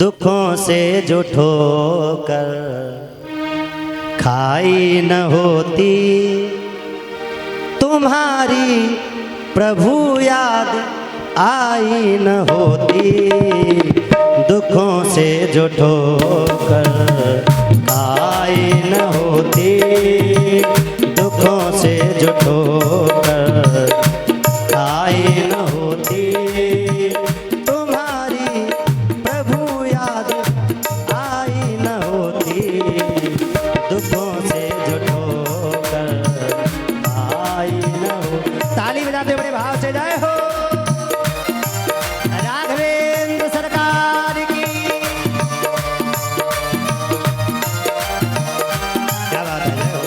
दुखों से जो ठोकर खाई न होती, तुम्हारी प्रभु याद आई न होती। दुखों से जो ठोकर खाई न होती, दुखों से जो ठोकर खाई न होती, तुम्हारी प्रभु याद आई न होती। दुखों से जो ठोकर आई न हो। ताली बजाते बड़े भाव से जय हो राघवेंद्र सरकार की। क्या बात है, जय हो।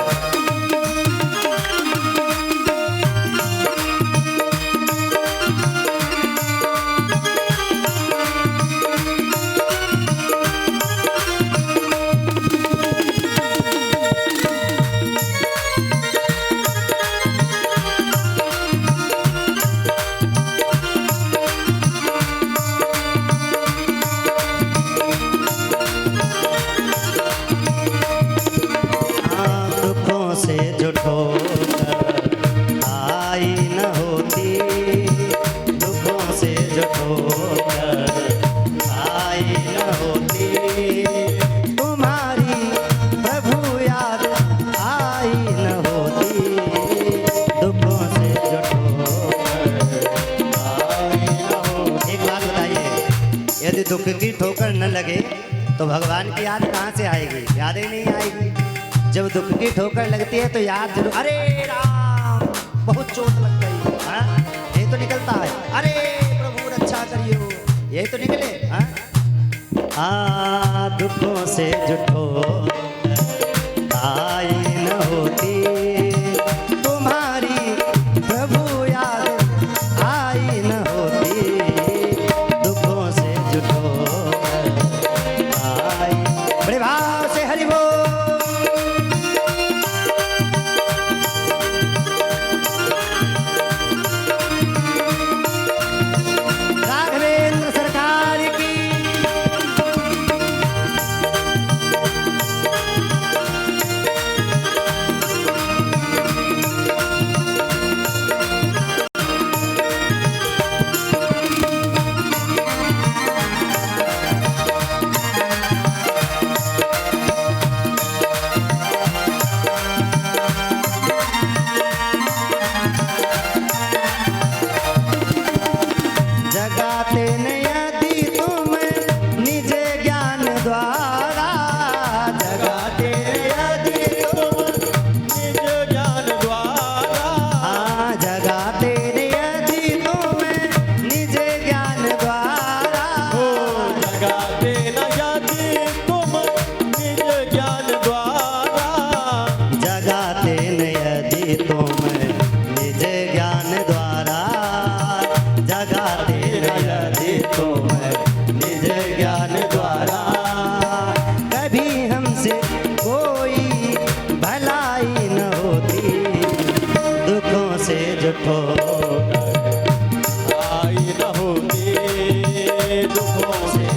दुखों से जो ठोकर आई न होती, दुखों से जो ठोकर आई न होती, तुम्हारी प्रभु याद आई न होती। दुखों से जो ठोकर आई न होती। एक बात बताइए, यदि दुख की ठोकर न लगे तो भगवान की याद कहाँ से आएगी? याद ही नहीं आएगी। जब दुख की ठोकर लगती है तो याद जरूर, अरे राम बहुत चोट लग गई, हाँ ये तो निकलता है। अरे प्रभु रक्षा करियो, ये तो निकले। हाँ दुखों से जो ठोकर आई न होती, तुम्हारी प्रभु याद आई न होती। दुखों से जो ठोकर आई। बड़े भाव से हरि बोल। राघवेंद्र सरकार की। जगाते न यदि तुम निज ज्ञान द्वारा, जगाते यदि तुम निज ज्ञान द्वारा। हाँ जगाते यदि तुम निज ज्ञान द्वारा, जगाते न यदि तुम निज ज्ञान द्वारा। जगाते न यदि तुम निज ज्ञान द्वारा, जगाते यदि तुम निज ज्ञान द्वारा। कभी हमसे कोई भलाई न होती, दुखों से जो ठोकर आई न होती, दुखों से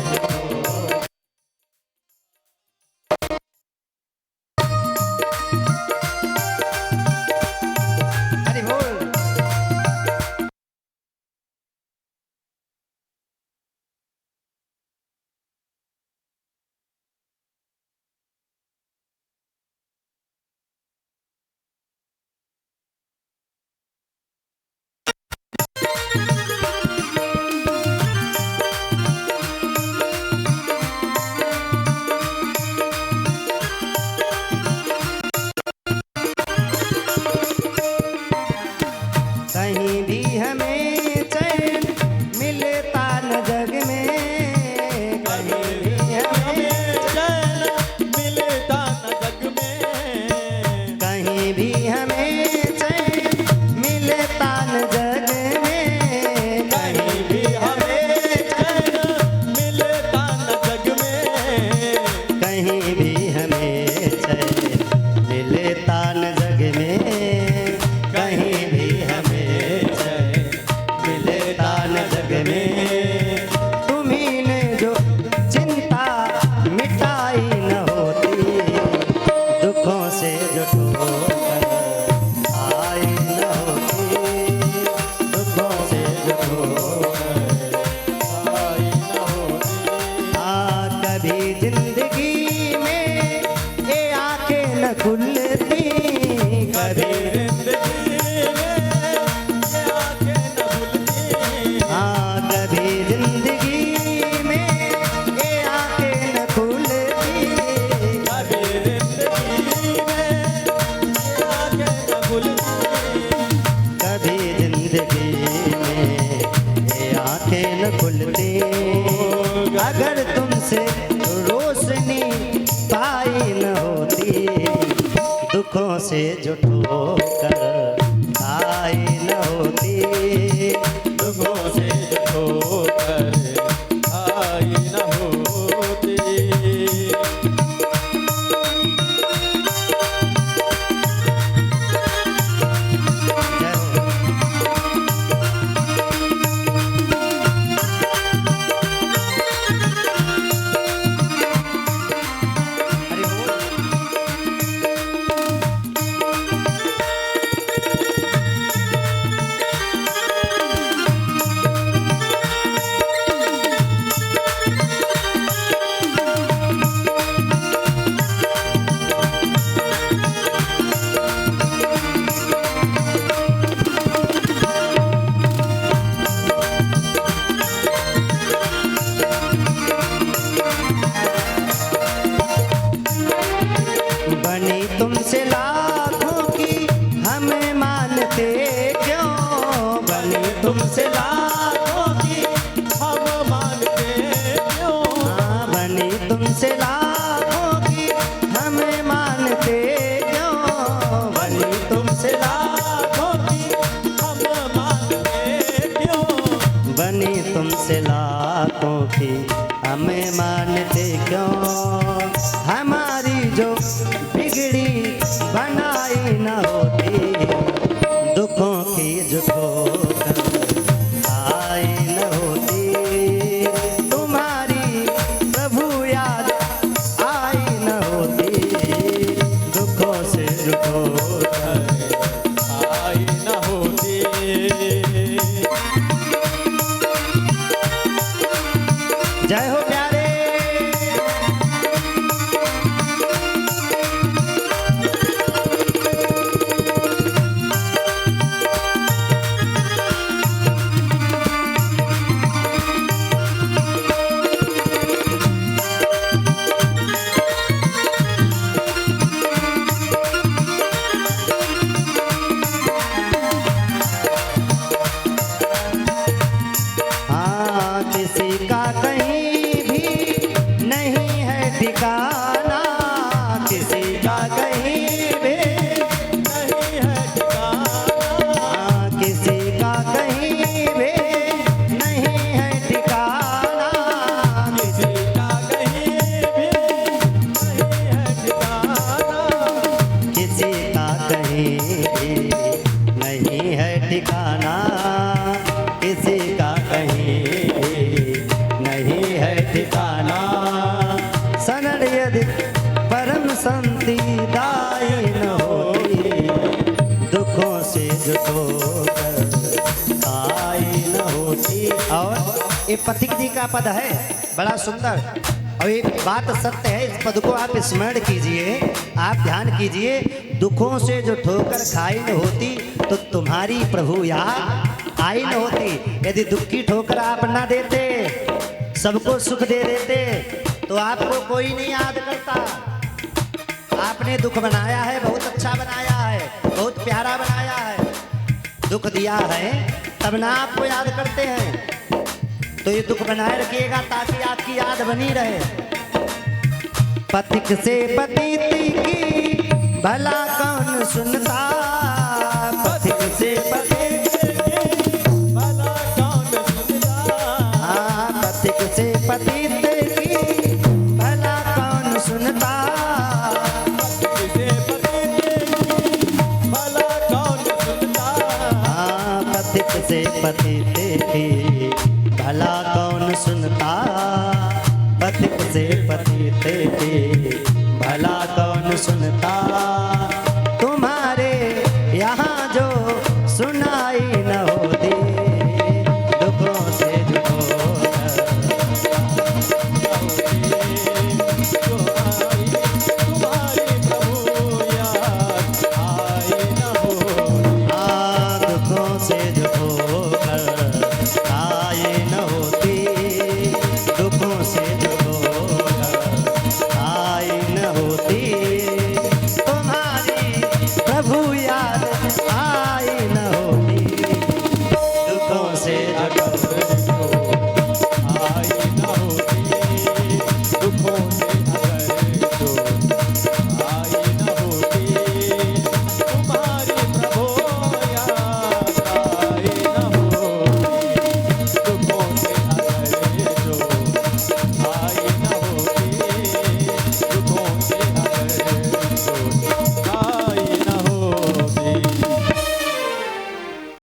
कभी जिंदगी में ये आंखें न खुलती, कभी हाँ कभी जिंदगी में ये आंखें न खुलती, कभी जिंदगी में ये आंखें न खुलती। अगर तुमसे रोशनी पाई न होती, दुखों से जो ठोकर खाई न होती, दुखों से ठोकर आई न होती। जय हो। हरि बोल। बनी तुमसे लाखों की हमें मानते क्यों, बनी तुमसे लाखों की हम मानते क्यों, हाँ बनी तुमसे लाखों की हमें मानते क्यों, बनी तुमसे लाखों की हम मानते क्यों, बनी तुमसे लाखों की हमें मानते क्यों, हमारी जो बिगड़ी बनाई न होती, दुखों की जो ठोकर आई न होती, तुम्हारी प्रभु याद आई न होती, दुखों से जो ठोकर आई न होती। जय हो प्यारे। हाँ किसी का कहीं भी नहीं है ठिकाना, किसी का कहीं भी नहीं है ठिकाना, हाँ किसी का कहीं भी नहीं है ठिकाना, किसी का कहीं भी नहीं है ठिकाना, किसी का कहीं भी नहीं है ठिकाना, किसी का कहीं भी नहीं है ठिकाना। शरण यदि परम संति दाई न होती, दुखों से जो ठोकर आई न होती। और ये पथिक जी का पद है बड़ा सुंदर, और ये बात सत्य है। इस पद को आप स्मरण कीजिए, आप ध्यान कीजिए। दुखों से जो ठोकर खाई न होती, तो तुम्हारी प्रभु याद आई न होती। यदि दुख की ठोकर आप ना देते, सबको सुख दे देते, तो आपको कोई नहीं याद करता। आपने दुख बनाया है, बहुत अच्छा बनाया है, बहुत प्यारा बनाया है, दुख दिया है, तब ना आपको याद करते हैं। तो ये दुख बनाए रखिएगा ताकि आपकी याद बनी रहे। पथिक से पतिति की भला कौन सुनता, पथिक से पतिति भला कौन सुनता, हाँ पथिक से पतिति की भला कौन सुनता, किसे पति भला कौन सुनता, हाँ पथिक से पतिति की भला कौन सुनता, पथिक से पतिति की भला कौन सुनता।